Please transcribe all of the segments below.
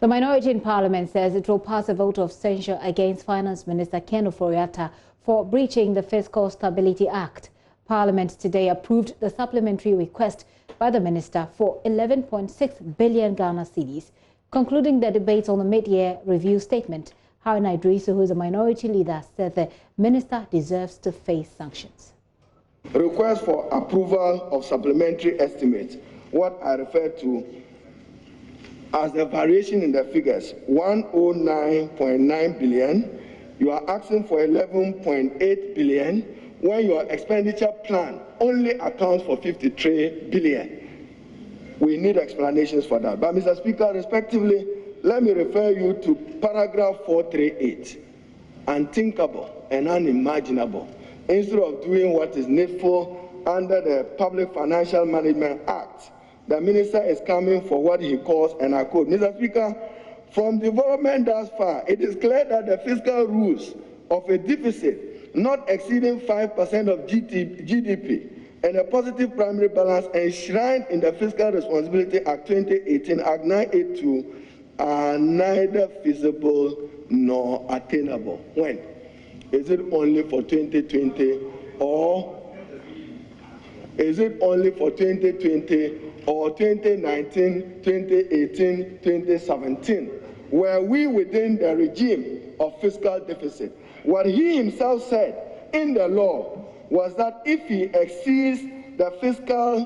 The minority in Parliament says it will pass a vote of censure against Finance Minister Ken Ofori-Atta for breaching the Fiscal Stability Act. Parliament today approved the supplementary request by the minister for 11.6 billion Ghana cedis. Concluding the debate on the mid-year review statement, Haruna Idrisu, who is a minority leader, said the minister deserves to face sanctions. Request for approval of supplementary estimates, what I refer to as the variation in the figures, 109.9 billion. You are asking for 11.8 billion when your expenditure plan only accounts for 53 billion. We need explanations for that. But Mr. Speaker, respectively, let me refer you to paragraph 438, unthinkable and unimaginable. Instead of doing what is needful under the Public Financial Management Act, the minister is coming for what he calls, and I quote, Mr. Speaker, from development thus far, it is clear that the fiscal rules of a deficit not exceeding 5% of GDP and a positive primary balance enshrined in the Fiscal Responsibility Act 2018, Act 982, are neither feasible nor attainable. When? Is it only for 2020 or is it only for 2020 or 2019, 2018, 2017? Were we within the regime of fiscal deficit? What he himself said in the law was that if he exceeds the fiscal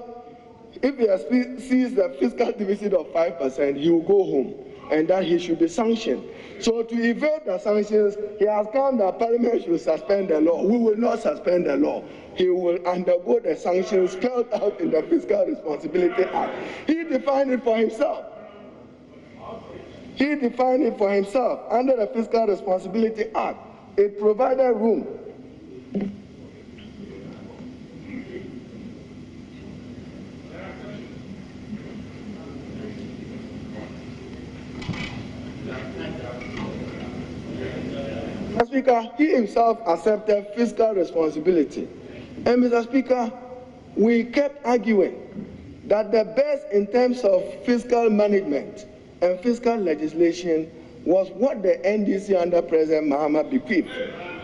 deficit of 5%, he will go home, and that he should be sanctioned. So to evade the sanctions, he has come that Parliament should suspend the law. We will not suspend the law. He will undergo the sanctions spelled out in the Fiscal Responsibility Act. He defined it for himself. He defined it for himself under the Fiscal Responsibility Act. It provided room. Mr. Speaker, he himself accepted fiscal responsibility. And Mr. Speaker, we kept arguing that the best in terms of fiscal management and fiscal legislation was what the NDC under President Mahama bequeathed,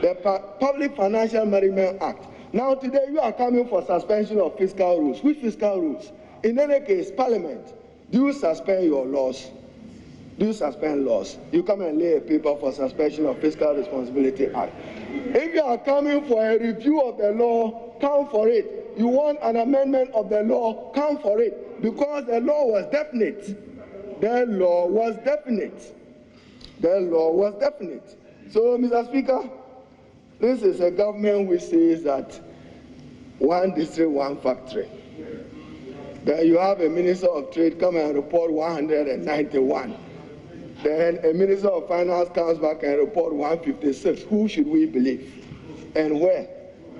the Public Financial Management Act. Now today you are coming for suspension of fiscal rules. Which fiscal rules? In any case, Parliament, do you suspend your laws? Do you suspend laws? You come and lay a paper for suspension of Fiscal Responsibility Act. If you are coming for a review of the law, come for it. You want an amendment of the law, come for it. Because the law was definite. The law was definite. The law was definite. So, Mr. Speaker, this is a government which says that one district, one factory. Then you have a Minister of Trade come and report 191. Then a Minister of Finance comes back and report 156. Who should we believe? And where?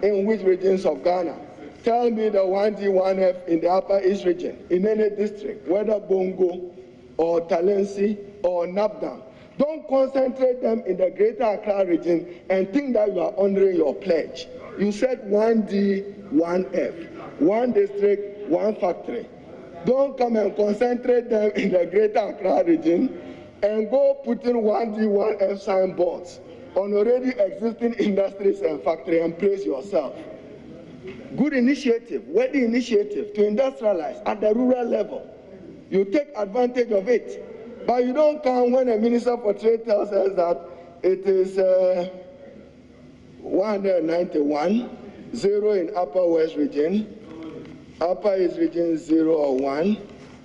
In which regions of Ghana? Tell me the 1D, 1F in the Upper East region, in any district, whether Bongo or Talensi or Nabdam. Don't concentrate them in the Greater Accra region and think that you are honoring your pledge. You said 1D, 1F, one district, one factory. Don't come and concentrate them in the Greater Accra region and go putting 1D, 1F signboards on already existing industries and factories and praise yourself. Good initiative, worthy initiative to industrialize at the rural level. You take advantage of it, but you don't come when a Minister for Trade tells us that it is 191, 0 in Upper West region, Upper East region 0 or 1,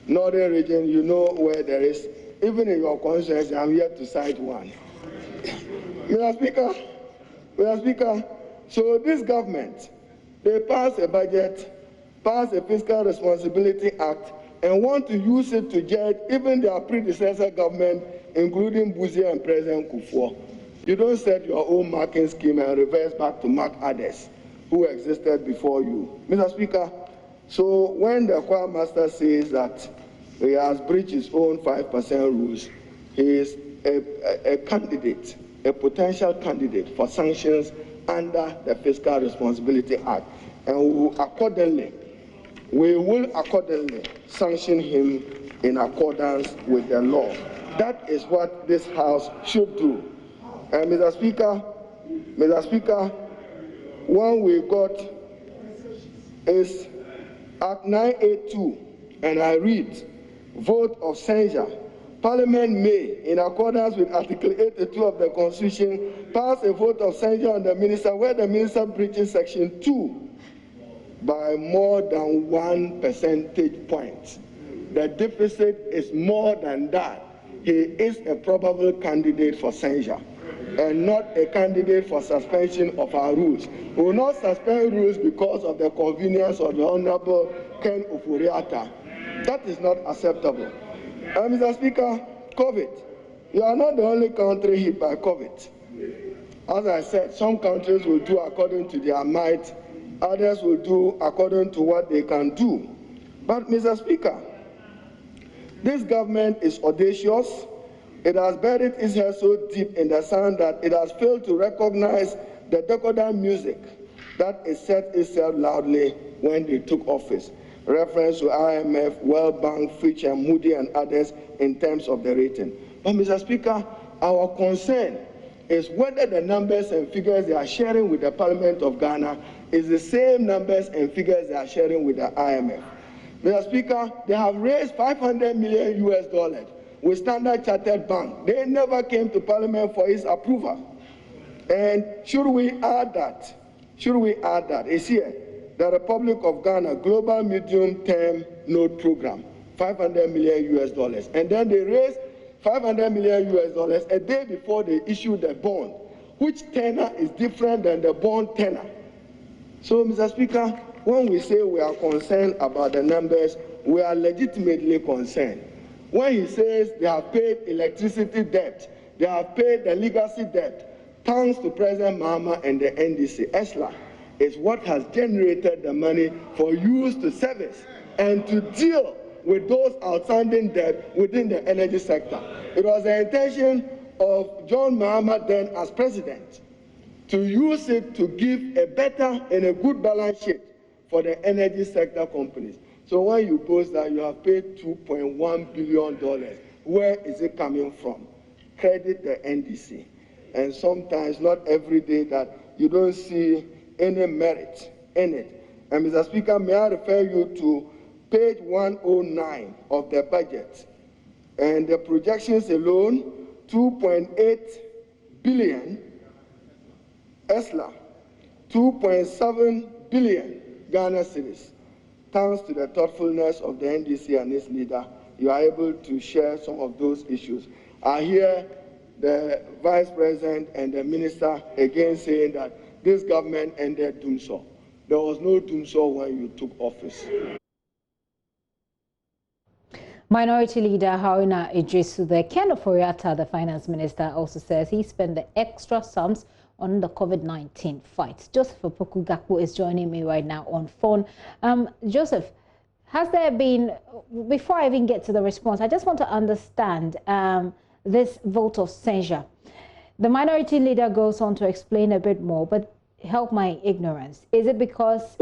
Northern region, you know where there is. Even in your constituency, I'm yet to cite one. Mr. Speaker, so this government, they pass a budget, pass a Fiscal Responsibility Act, and want to use it to judge even their predecessor government, including Busia and President Kufuor. You don't set your own marking scheme and reverse back to mark others who existed before you. Mr. Speaker, so when the choir master says that he has breached his own 5% rules, he is a candidate, a potential candidate for sanctions under the Fiscal Responsibility Act. And we will accordingly sanction him in accordance with the law. That is what this House should do. And Mr. Speaker, one we got is Act 982, and I read, vote of censure. Parliament may, in accordance with Article 82 of the Constitution, pass a vote of censure on the minister where the minister breaches Section 2 by more than 1 percentage point. The deficit is more than that. He is a probable candidate for censure and not a candidate for suspension of our rules. We will not suspend rules because of the convenience of the Honorable Ken Ofori-Atta. That is not acceptable. Mr. Speaker, COVID. You are not the only country hit by COVID. As I said, some countries will do according to their might, others will do according to what they can do. But, Mr. Speaker, this government is audacious. It has buried its head so deep in the sand that it has failed to recognize the decadent music that it set itself loudly when they took office. Reference to IMF, World Bank, Fitch, and Moody, and others in terms of the rating. But, Mr. Speaker, our concern is whether the numbers and figures they are sharing with the Parliament of Ghana is the same numbers and figures they are sharing with the IMF. Mr. Speaker, they have raised $500 million with Standard Chartered Bank. They never came to Parliament for its approval. And should we add that, it's here, the Republic of Ghana Global Medium Term Note Program, $500 million. And then they raised $500 million a day before they issued the bond, which tenor is different than the bond tenor. So, Mr. Speaker, when we say we are concerned about the numbers, we are legitimately concerned. When he says they have paid electricity debt, they have paid the legacy debt, thanks to President Mahama and the NDC, ESLA is what has generated the money for use to service and to deal with those outstanding debt within the energy sector. It was the intention of John Mahama then as president to use it to give a better and a good balance sheet for the energy sector companies. So when you boast that you have paid $2.1 billion, where is it coming from? Credit the NDC. And sometimes, not every day, that you don't see any merit in it. And Mr. Speaker, may I refer you to page 109 of the budget. And the projections alone, 2.8 billion, ESLA, 2.7 billion Ghana cedis. Thanks to the thoughtfulness of the NDC and its leader, you are able to share some of those issues. I hear the Vice President and the Minister again saying that this government ended doomsday. There was no doomsday when you took office. Minority Leader Haruna Idrisu, the Ken Ofori-Atta, the Finance Minister, also says he spent the extra sums on the COVID-19 fight. Joseph Opoku-Gakpo is joining me right now on phone. Joseph, has there been, before I even get to the response, I just want to understand this vote of censure. The Minority Leader goes on to explain a bit more, but help my ignorance. Is it because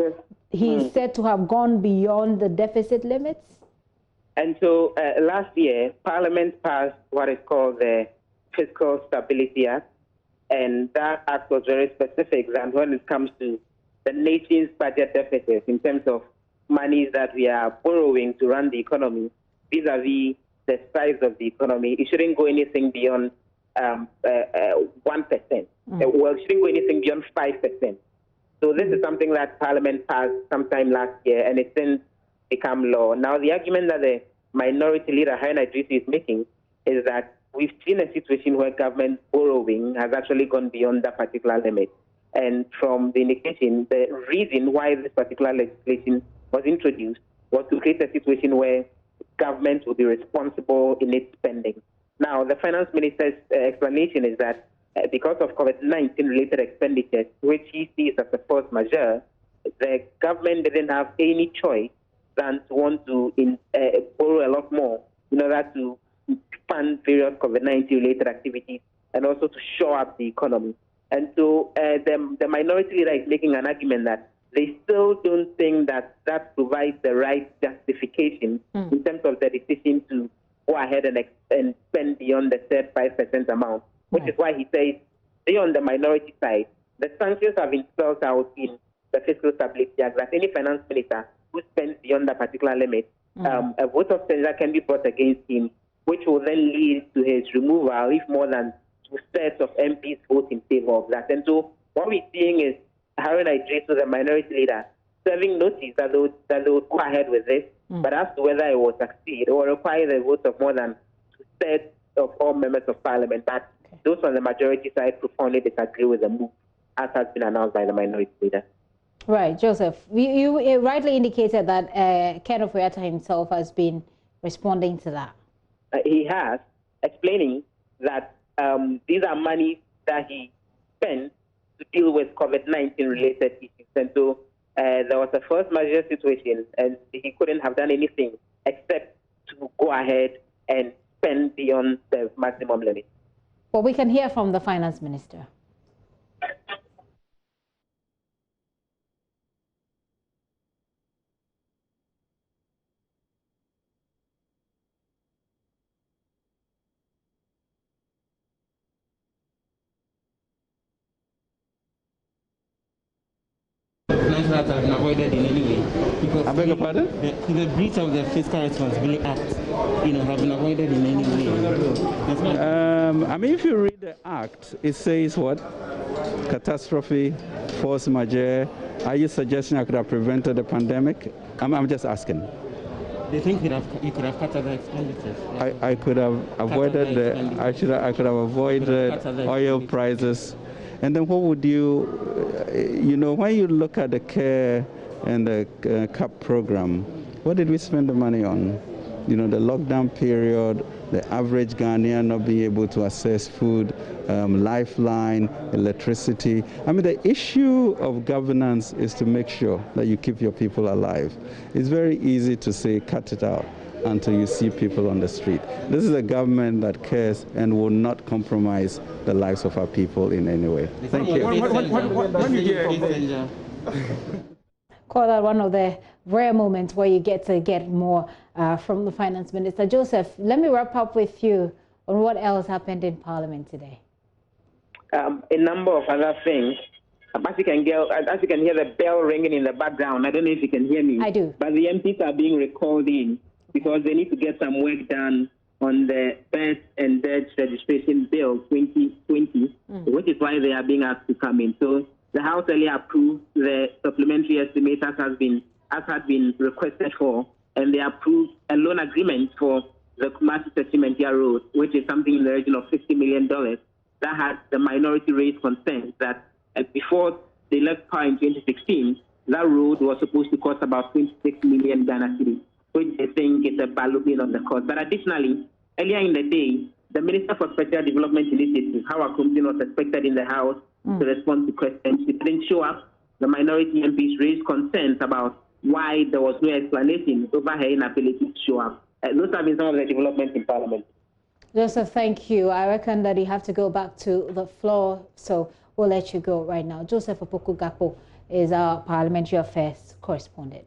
he's said to have gone beyond the deficit limits? And so last year, Parliament passed what is called the Fiscal Stability Act. And that act was very specific that when it comes to the nation's budget deficit in terms of monies that we are borrowing to run the economy vis-a-vis the size of the economy, it shouldn't go anything beyond 1%. Well, it shouldn't go anything beyond 5%. So this is something that Parliament passed sometime last year, and it's since become law. Now, the argument that the Minority Leader, Haruna Idrisu, is making is that we've seen a situation where government borrowing has actually gone beyond that particular limit. And from the indication, the reason why this particular legislation was introduced was to create a situation where government will be responsible in its spending. Now, the Finance Minister's explanation is that because of COVID-19 related expenditures, which he sees as a force majeure, the government didn't have any choice than to want to borrow a lot more in order to fund various COVID-19 related activities and also to shore up the economy. And so the Minority Leader is making an argument that they still don't think that that provides the right justification in terms of the decision to go ahead and spend beyond the said 5% amount, which is why he says, on the minority side, the sanctions have been spelled out in the Fiscal Stability Act that any finance minister who spends beyond that particular limit, a vote of censure can be brought against him, which will then lead to his removal if more than 2/3 of MPs vote in favor of that. And so what we're seeing is Harun Idris, the minority leader, serving notice that they would go ahead with this, but as to whether it will succeed, it will require the vote of more than 2/3 of all members of parliament. But those on the majority side profoundly disagree with the move, as has been announced by the minority leader. Right, Joseph. You rightly indicated that Ken Ofori-Atta himself has been responding to that. He has, explaining that these are money that he spent to deal with COVID-19 related issues. And so there was a force majeure situation, and he couldn't have done anything except to go ahead and spend beyond the maximum limit. Well, we can hear from the finance minister. That have been avoided in any way. Because I beg your pardon? The breach of the Fiscal Responsibility Act, have been avoided in any way. I mean, if you read the Act, it says what? Catastrophe, force majeure. Are you suggesting I could have prevented the pandemic? I'm just asking. They think you could have cut other expenditures. I could have avoided I could have avoided oil prices. And then what would you, when you look at the CARE and the CAP program, what did we spend the money on? The lockdown period, the average Ghanaian not being able to access food, lifeline, electricity. I mean, the issue of governance is to make sure that you keep your people alive. It's very easy to say, cut it out until you see people on the street. This is a government that cares and will not compromise the lives of our people in any way. Thank you. Call that one of the rare moments where you get to get more from the finance minister. Joseph, let me wrap up with you on what else happened in Parliament today. A number of other things. As you can hear the bell ringing in the background. I don't know if you can hear me. I do. But the MPs are being recalled in because they need to get some work done on the birth and death registration bill 2020, which is why they are being asked to come in. So the House earlier approved the supplementary estimate as had been requested for, and they approved a loan agreement for the Kumasi Sechimentia Road, which is something in the region of $50 million. That had the minority raised concerns that before they left power in 2016, that road was supposed to cost about 26 million Ghana cedis, which they think is a ballooning of the cost. But additionally, earlier in the day, the Minister for Special Development Initiative, Howard Kumsin, was expected in the House to respond to questions. She didn't show up. The minority MPs raised concerns about why there was no explanation over her inability to show up. Those have been some of the developments in Parliament. Joseph, thank you. I reckon that you have to go back to the floor, so we'll let you go right now. Joseph Opoku-Gakpo is our Parliamentary Affairs correspondent.